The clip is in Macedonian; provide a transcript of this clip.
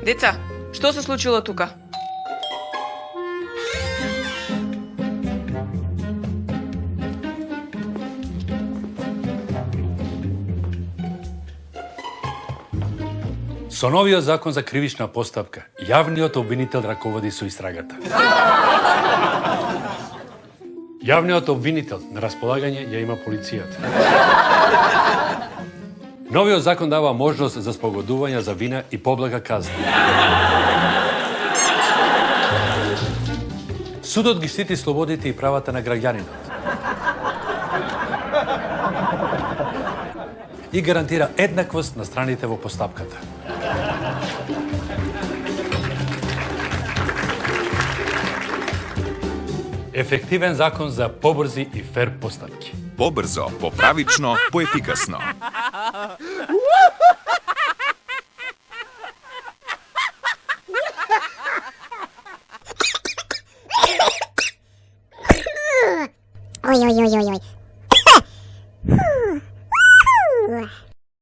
Деца, што се случило тука? Со новиот закон за кривична постапка, јавниот обвинител раководи со истрагата. Јавниот обвинител на располагање ја има полицијата. Новиот закон дава можност за спогодување за вина и поблага казна. Судот ги штити слободите и правата на граѓанинот. И гарантира еднаквост на страните во постапката. Ефективен закон за побрзи и фер постапки. Побрзо, поправично, поефикасно. Ой-ой-ой-ой.